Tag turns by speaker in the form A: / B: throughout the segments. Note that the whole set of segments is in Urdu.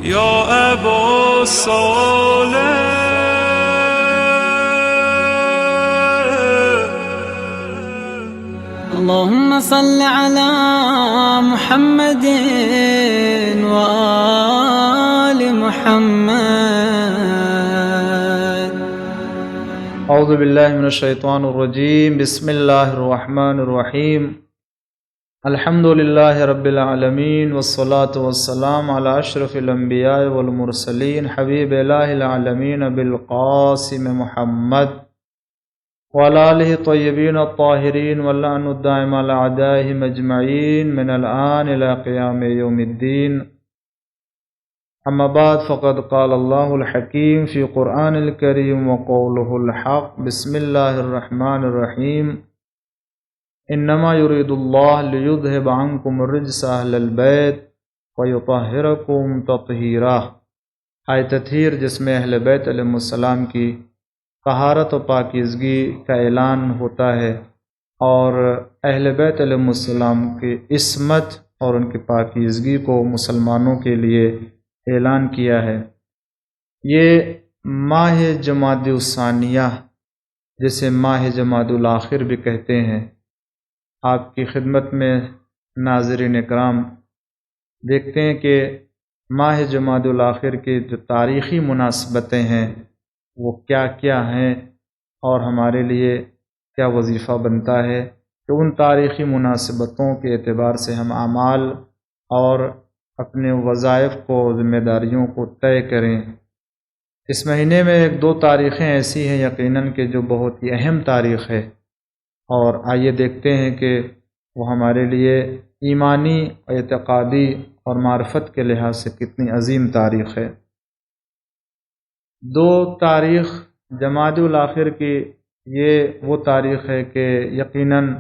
A: یا ابا صالح
B: اللهم صل على محمد وآل محمد.
C: اعوذ باللہ من الشیطان الرجیم. بسم اللہ الرحمن الرحیم. الحمد للہ رب العالمین والصلاة والسلام علی اشرف الانبیاء والمرسلین حبیب الہ العالمین بالقاسم محمد وعلی آلہ طیبین الطاہرین واللعن الدائم علی اعدائہم اجمعین من الآن الی قیام یوم الدین. اما بعد فقد قال اللہ الحکیم فی قرآن الکریم وقولہ الحق. بسم اللہ الرحمن الرحیم. انما یرید اللہ لیذہب عنکم الرجس اہل البیت ویطہرکم تطہیرا. آیت تطہیر جس میں اہل بیت علیہ السلام کی طہارت و پاکیزگی کا اعلان ہوتا ہے اور اہل بیت علیہ السلام کی عصمت اور ان کی پاکیزگی کو مسلمانوں کے لیے اعلان کیا ہے. یہ ماہ جمادی الثانیہ جسے ماہ جمادی الاخر بھی کہتے ہیں، آپ کی خدمت میں ناظرین اکرام دیکھتے ہیں کہ ماہ جمادی الاخر کی جو تاریخی مناسبتیں ہیں وہ کیا کیا ہیں اور ہمارے لیے کیا وظیفہ بنتا ہے کہ ان تاریخی مناسبتوں کے اعتبار سے ہم اعمال اور اپنے وظائف کو ذمہ داریوں کو طے کریں. اس مہینے میں ایک دو تاریخیں ایسی ہیں یقیناً کہ جو بہت ہی اہم تاریخ ہے، اور آئیے دیکھتے ہیں کہ وہ ہمارے لیے ایمانی، اعتقادی اور معرفت کے لحاظ سے کتنی عظیم تاریخ ہے. دو تاریخ جمادی الاخر کی یہ وہ تاریخ ہے کہ یقیناً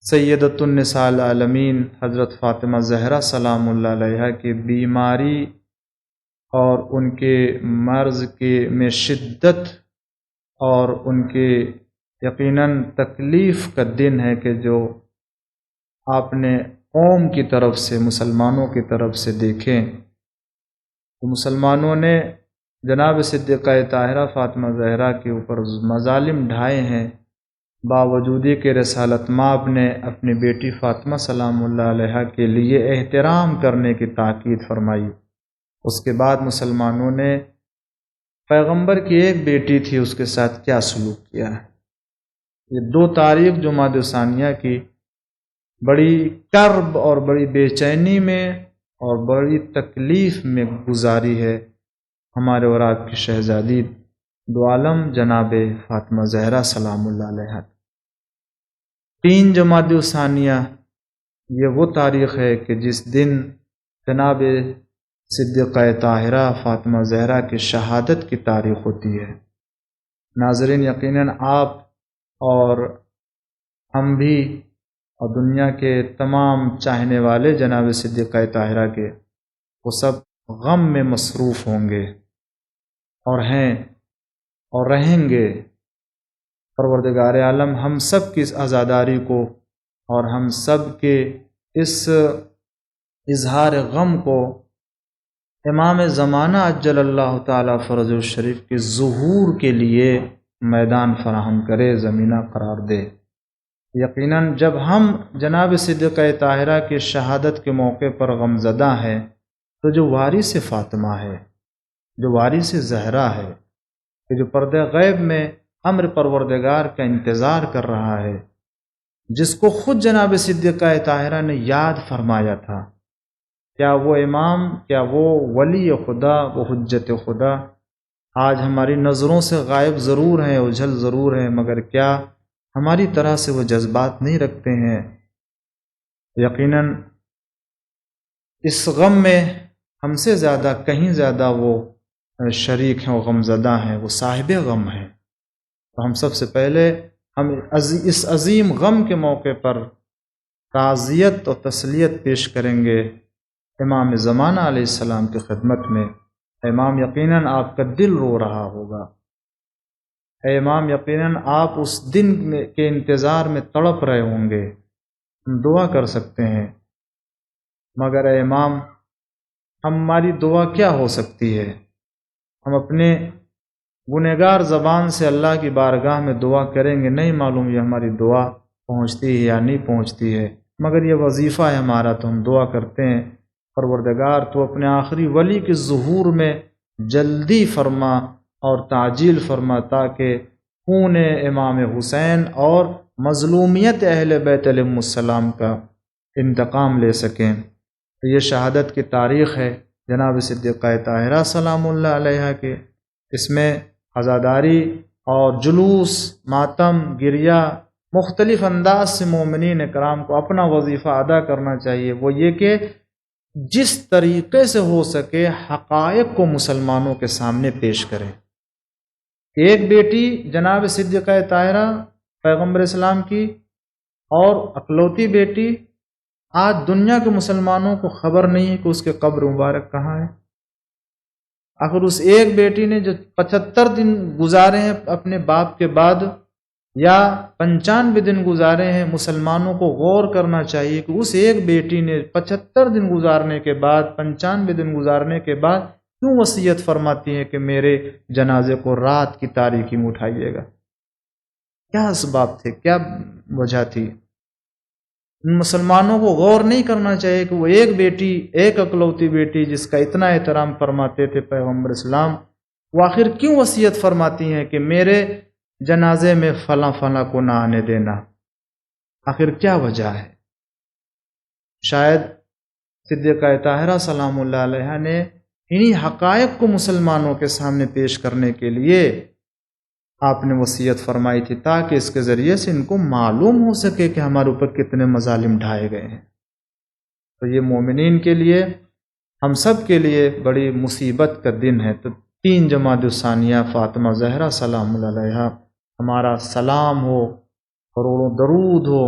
C: سیدۃ النساء العالمین حضرت فاطمہ زہرا سلام اللہ علیہا کی بیماری اور ان کے مرض میں شدت اور ان کے یقیناً تکلیف کا دن ہے کہ جو آپ نے قوم کی طرف سے، مسلمانوں کی طرف سے دیکھیں تو مسلمانوں نے جناب صدیقہ طاہرہ فاطمہ زہرا کے اوپر مظالم ڈھائے ہیں، باوجود کہ رسالت مآب نے اپنی بیٹی فاطمہ سلام اللہ علیہا کے لیے احترام کرنے کی تاکید فرمائی. اس کے بعد مسلمانوں نے پیغمبر کی ایک بیٹی تھی اس کے ساتھ کیا سلوک کیا ہے. یہ دو تاریخ جمادی ثانیہ کی بڑی کرب اور بڑی بے چینی میں اور بڑی تکلیف میں گزاری ہے ہمارے اور آپ کی شہزادی دو عالم جناب فاطمہ زہرا سلام اللہ علیہا. 3 جمادی ثانیہ یہ وہ تاریخ ہے کہ جس دن جناب صدیقہ طاہرہ فاطمہ زہرا کی شہادت کی تاریخ ہوتی ہے. ناظرین، یقیناً آپ اور ہم بھی اور دنیا کے تمام چاہنے والے جناب صدیقہ طاہرہ کے وہ سب غم میں مصروف ہوں گے اور ہیں اور رہیں گے. پروردگار عالم ہم سب کی اس عزاداری کو اور ہم سب کے اس اظہار غم کو امام زمانہ عجل اللہ تعالی فرج الشریف کے ظہور کے لیے میدان فراہم کرے، زمینہ قرار دے. یقیناً جب ہم جناب صدیقہ طاہرہ کی شہادت کے موقع پر غمزدہ ہیں تو جو وارث فاطمہ ہے، جو وارث زہرا ہے، کہ جو پردہ غیب میں امر پروردگار کا انتظار کر رہا ہے، جس کو خود جناب صدیقہ طاہرہ نے یاد فرمایا تھا، کیا وہ امام، کیا وہ ولی خدا، وہ حجت خدا آج ہماری نظروں سے غائب ضرور ہیں، اجھل ضرور ہیں، مگر کیا ہماری طرح سے وہ جذبات نہیں رکھتے ہیں؟ یقیناً اس غم میں ہم سے زیادہ، کہیں زیادہ وہ شریک ہیں، وہ غمزدہ ہیں، وہ صاحب غم ہیں. تو ہم سب سے پہلے ہم اس عظیم غم کے موقع پر تعزیت اور تسلیت پیش کریں گے امام زمانہ علیہ السلام کی خدمت میں. امام، یقیناً آپ کا دل رو رہا ہوگا. اے امام، یقیناً آپ اس دن کے انتظار میں تڑپ رہے ہوں گے. ہم دعا کر سکتے ہیں، مگر اے امام ہماری دعا کیا ہو سکتی ہے؟ ہم اپنے گنہگار زبان سے اللہ کی بارگاہ میں دعا کریں گے، نہیں معلوم یہ ہماری دعا پہنچتی ہے یا نہیں پہنچتی ہے، مگر یہ وظیفہ ہے ہمارا، تو ہم دعا کرتے ہیں پروردگار تو اپنے آخری ولی کے ظہور میں جلدی فرما اور تعجیل فرما، تاکہ خون امام حسین اور مظلومیت اہل بیت علیہم السلام کا انتقام لے سکیں۔ یہ شہادت کی تاریخ ہے جناب صدیقہ طاہرہ سلام اللہ علیہ کے۔ اس میں عزاداری اور جلوس، ماتم، گریہ، مختلف انداز سے مومنین کرام کو اپنا وظیفہ ادا کرنا چاہیے، وہ یہ کہ جس طریقے سے ہو سکے حقائق کو مسلمانوں کے سامنے پیش کریں۔ ایک بیٹی جناب صدیقہ طاہرہ پیغمبر اسلام کی اور اکلوتی بیٹی، آج دنیا کے مسلمانوں کو خبر نہیں ہے کہ اس کے قبر مبارک کہاں ہے۔ آخر اس ایک بیٹی نے جو 75 دن گزارے ہیں اپنے باپ کے بعد، یا 95 دن گزارے ہیں، مسلمانوں کو غور کرنا چاہیے کہ اس ایک بیٹی نے 75 دن گزارنے کے بعد، 95 دن گزارنے کے بعد کیوں وصیت فرماتی ہے کہ میرے جنازے کو رات کی تاریکی میں اٹھائیے گا؟ کیا اسباب تھے، کیا وجہ تھی؟ مسلمانوں کو غور نہیں کرنا چاہیے کہ وہ ایک بیٹی، ایک اکلوتی بیٹی جس کا اتنا احترام فرماتے تھے پیغمبر اسلام، وہ آخر کیوں وصیت فرماتی ہیں کہ میرے جنازے میں فلاں فلاں کو نہ آنے دینا؟ آخر کیا وجہ ہے؟ شاید صدیقہ طاہرہ سلام اللہ علیہ نے انہی حقائق کو مسلمانوں کے سامنے پیش کرنے کے لیے آپ نے وصیت فرمائی تھی، تاکہ اس کے ذریعے سے ان کو معلوم ہو سکے کہ ہمارے اوپر کتنے مظالم ڈھائے گئے ہیں۔ تو یہ مومنین کے لیے، ہم سب کے لیے بڑی مصیبت کا دن ہے۔ تو 3 جمادی الثانیہ فاطمہ زہرا سلام اللہ علیہا، ہمارا سلام ہو، کروڑوں درود ہو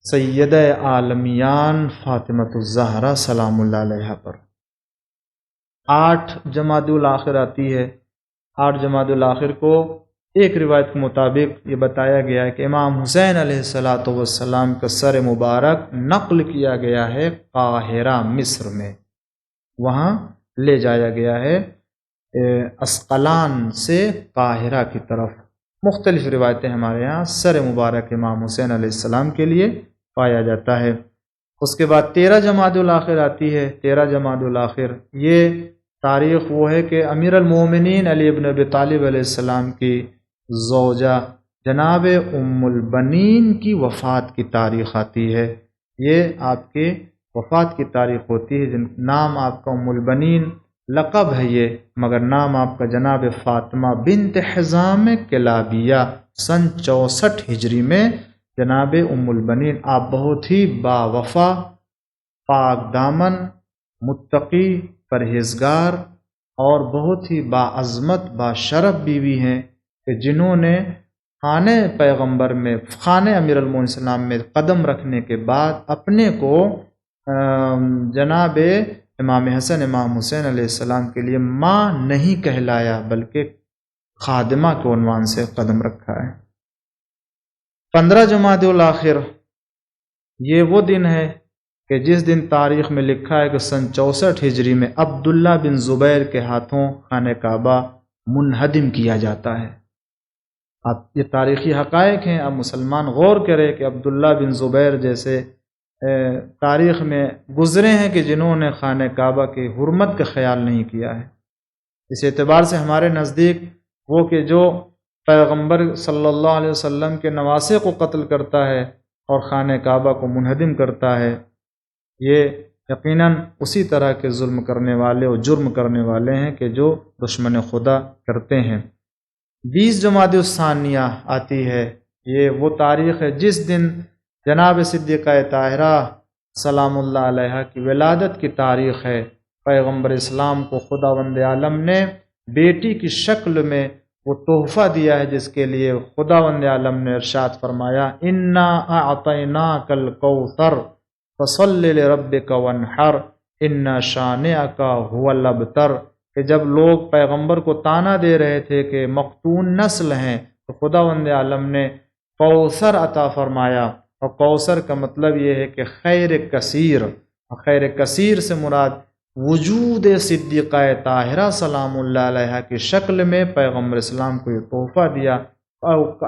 C: سیدہ عالمیان فاطمۃ الزہرا سلام اللہ علیہا پر۔ 8 جمادی الاخر آتی ہے۔ 8 جمادی الاخر کو ایک روایت کے مطابق یہ بتایا گیا ہے کہ امام حسین علیہ السلام کا سر مبارک نقل کیا گیا ہے قاہرہ مصر میں، وہاں لے جایا گیا ہے اسقلان سے قاہرہ کی طرف۔ مختلف روایتیں ہمارے ہاں سر مبارک امام حسین علیہ السلام کے لیے پایا جاتا ہے۔ اس کے بعد 13 جمادی الاخر آتی ہے۔ 13 جمادی الاخر یہ تاریخ وہ ہے کہ امیر المومنین علی ابن ابی طالب علیہ السلام کی زوجہ جناب ام البنین کی وفات کی تاریخ آتی ہے۔ یہ آپ کے وفات کی تاریخ ہوتی ہے، جن نام آپ کا ام البنین لقب ہے یہ، مگر نام آپ کا جناب فاطمہ بنت حزام کلابیہ، سن 64 ہجری میں جناب ام البنین۔ آپ بہت ہی با وفا، پاک دامن، متقی، پرہیزگار اور بہت ہی با عظمت، با شرف بیوی ہیں کہ جنہوں نے خانہ پیغمبر میں، خانہ امیر المومنین السلام میں قدم رکھنے کے بعد اپنے کو جناب امام حسن امام حسین علیہ السلام کے لیے ماں نہیں کہلایا، بلکہ خادمہ کے عنوان سے قدم رکھا ہے۔ 15 جمادی الاخر یہ وہ دن ہے کہ جس دن تاریخ میں لکھا ہے کہ سن 64 ہجری میں عبداللہ بن زبیر کے ہاتھوں خانہ کعبہ منہدم کیا جاتا ہے۔ اب یہ تاریخی حقائق ہیں، اب مسلمان غور کرے کہ عبداللہ بن زبیر جیسے تاریخ میں گزرے ہیں کہ جنہوں نے خانہ کعبہ کی حرمت کا خیال نہیں کیا ہے۔ اس اعتبار سے ہمارے نزدیک وہ کہ جو پیغمبر صلی اللہ علیہ وسلم کے نواسے کو قتل کرتا ہے اور خانہ کعبہ کو منہدم کرتا ہے، یہ یقیناً اسی طرح کے ظلم کرنے والے اور جرم کرنے والے ہیں کہ جو دشمن خدا کرتے ہیں۔ 20 جمادی الثانیہ آتی ہے۔ یہ وہ تاریخ ہے جس دن جناب صدیقہ طاہرہ سلام اللہ علیہ کی ولادت کی تاریخ ہے۔ پیغمبر اسلام کو خداوند عالم نے بیٹی کی شکل میں وہ تحفہ دیا ہے، جس کے لیے خداوند عالم نے ارشاد فرمایا، انا اعطیناک الکوثر فصل لربک وانحر ان شانئک هو الابتر، کہ جب لوگ پیغمبر کو طعنہ دے رہے تھے کہ مقتون نسل ہیں، تو خداوند عالم نے کوثر عطا فرمایا، اور کوثر کا مطلب یہ ہے کہ خیر کثیر، خیر کثیر سے مراد وجود صدیقہ طاہرہ سلام اللہ علیہ کی شکل میں پیغمبر اسلام کو یہ تحفہ دیا۔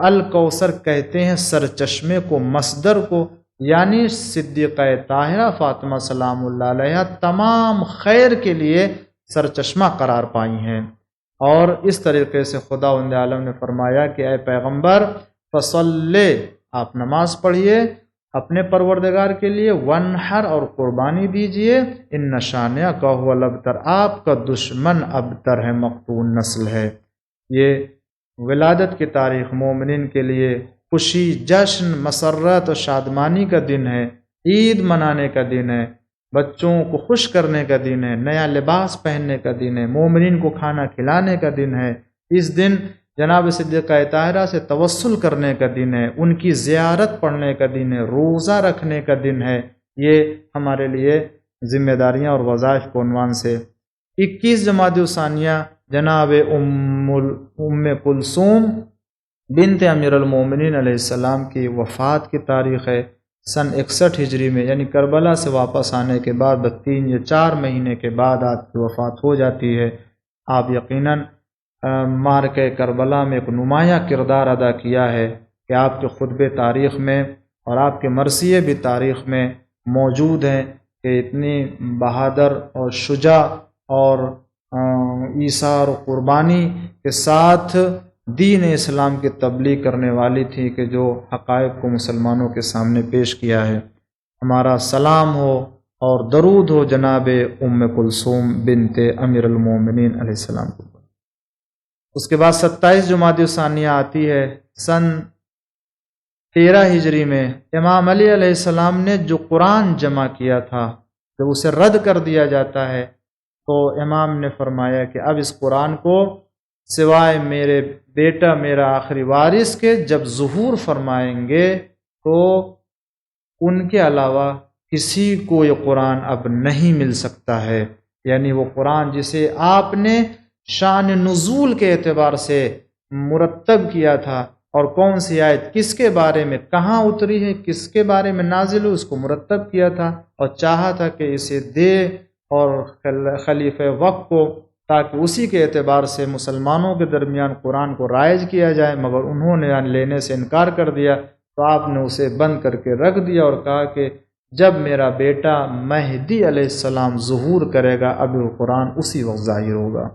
C: الکوثر کہتے ہیں سرچشمے کو، مصدر کو، یعنی صدیقہ طاہرہ فاطمہ سلام اللہ علیہ تمام خیر کے لیے سرچشمہ قرار پائی ہیں۔ اور اس طریقے سے خداوند عالم نے فرمایا کہ اے پیغمبر فصلی، آپ نماز پڑھیے اپنے پروردگار کے لیے، ونحر، اور قربانی دیجئے، ان شانئک هو الابتر، آپ کا دشمن ابتر ہے، مقتول نسل ہے۔ یہ ولادت کی تاریخ مومنین کے لیے خوشی، جشن، مسرت اور شادمانی کا دن ہے، عید منانے کا دن ہے، بچوں کو خوش کرنے کا دن ہے، نیا لباس پہننے کا دن ہے، مومنین کو کھانا کھلانے کا دن ہے۔ اس دن جناب صدیقہ طاہرہ سے توسل کرنے کا دن ہے، ان کی زیارت پڑھنے کا دن ہے، روزہ رکھنے کا دن ہے۔ یہ ہمارے لیے ذمہ داریاں اور وظائف کو عنوان سے 21 جمادی الثانیہ جناب ام کلثوم بنت امیر المومنین علیہ السلام کی وفات کی تاریخ ہے۔ سن 61 ہجری میں، یعنی کربلا سے واپس آنے کے بعد 3 یا 4 مہینے کے بعد آپ کی وفات ہو جاتی ہے۔ آپ یقیناً معرکہ کربلا میں ایک نمایاں کردار ادا کیا ہے کہ آپ کے خطبے تاریخ میں اور آپ کے مرثیے بھی تاریخ میں موجود ہیں کہ اتنی بہادر اور شجاع اور ایثار و قربانی کے ساتھ دین اسلام کی تبلیغ کرنے والی تھی کہ جو حقائق کو مسلمانوں کے سامنے پیش کیا ہے۔ ہمارا سلام ہو اور درود ہو جناب ام کلثوم بنت امیر المومنین علیہ السلام کو۔ اس کے بعد 27 جمادی الثانیہ آتی ہے۔ سن 13 ہجری میں امام علی علیہ السلام نے جو قرآن جمع کیا تھا، جب اسے رد کر دیا جاتا ہے تو امام نے فرمایا کہ اب اس قرآن کو سوائے میرے بیٹا میرا آخری وارث کے جب ظہور فرمائیں گے تو ان کے علاوہ کسی کو یہ قرآن اب نہیں مل سکتا ہے۔ یعنی وہ قرآن جسے آپ نے شان نزول کے اعتبار سے مرتب کیا تھا اور کون سی آیت کس کے بارے میں کہاں اتری ہے، کس کے بارے میں نازل ہو، اس کو مرتب کیا تھا اور چاہا تھا کہ اسے دے اور خلیفہ وقت کو، تاکہ اسی کے اعتبار سے مسلمانوں کے درمیان قرآن کو رائج کیا جائے، مگر انہوں نے لینے سے انکار کر دیا تو آپ نے اسے بند کر کے رکھ دیا اور کہا کہ جب میرا بیٹا مہدی علیہ السلام ظہور کرے گا اب وہ قرآن اسی وقت ظاہر ہوگا۔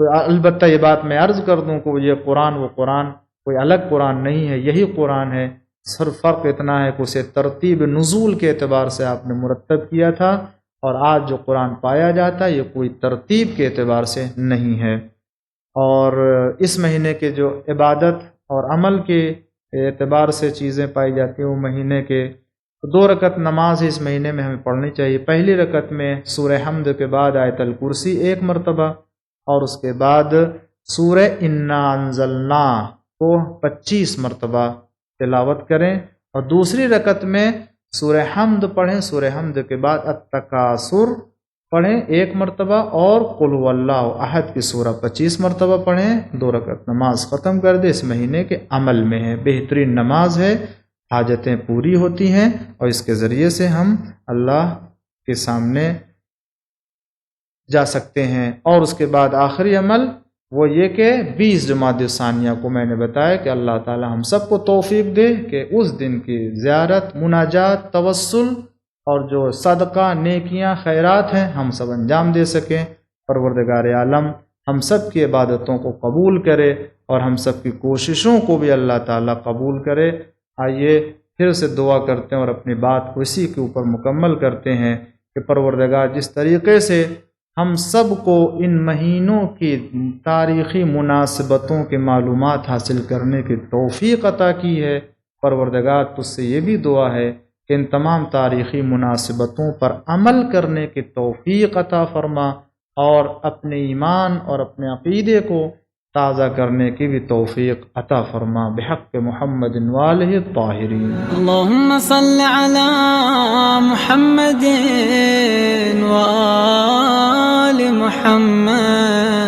C: تو البتہ یہ بات میں عرض کر دوں کہ یہ قرآن وہ قرآن کوئی الگ قرآن نہیں ہے، یہی قرآن ہے، صرف فرق اتنا ہے کہ اسے ترتیب نزول کے اعتبار سے آپ نے مرتب کیا تھا، اور آج جو قرآن پایا جاتا ہے یہ کوئی ترتیب کے اعتبار سے نہیں ہے۔ اور اس مہینے کے جو عبادت اور عمل کے اعتبار سے چیزیں پائی جاتی ہیں، وہ مہینے کے 2 رکعت نماز اس مہینے میں ہمیں پڑھنی چاہیے۔ پہلی رکعت میں سورہ حمد کے بعد آیت الکرسی 1 مرتبہ، اور اس کے بعد سورہ انا انزلنا کو 25 مرتبہ تلاوت کریں، اور دوسری رکعت میں سورہ حمد پڑھیں، سورہ حمد کے بعد التکاثر پڑھیں 1 مرتبہ، اور قل هو اللہ احد کی سورہ 25 مرتبہ پڑھیں۔ 2 رکعت نماز ختم کر دے، اس مہینے کے عمل میں ہے، بہترین نماز ہے، حاجتیں پوری ہوتی ہیں اور اس کے ذریعے سے ہم اللہ کے سامنے جا سکتے ہیں۔ اور اس کے بعد آخری عمل وہ یہ کہ 20 جمادی الثانیہ کو میں نے بتایا کہ اللہ تعالی ہم سب کو توفیق دے کہ اس دن کی زیارت، مناجات، توسل اور جو صدقہ، نیکیاں، خیرات ہیں ہم سب انجام دے سکیں۔ پروردگار عالم ہم سب کی عبادتوں کو قبول کرے اور ہم سب کی کوششوں کو بھی اللہ تعالی قبول کرے۔ آئیے پھر سے دعا کرتے ہیں اور اپنی بات کو اسی کے اوپر مکمل کرتے ہیں کہ پروردگار جس طریقے سے ہم سب کو ان مہینوں کی تاریخی مناسبتوں کے معلومات حاصل کرنے کی توفیق عطا کی ہے، پروردگار تجھ سے یہ بھی دعا ہے کہ ان تمام تاریخی مناسبتوں پر عمل کرنے کی توفیق عطا فرما اور اپنے ایمان اور اپنے عقیدے کو تازہ کرنے کی بھی توفیق عطا فرما بحق محمد والہ الطاہرین۔
B: اللہم صل علی محمد وآل محمد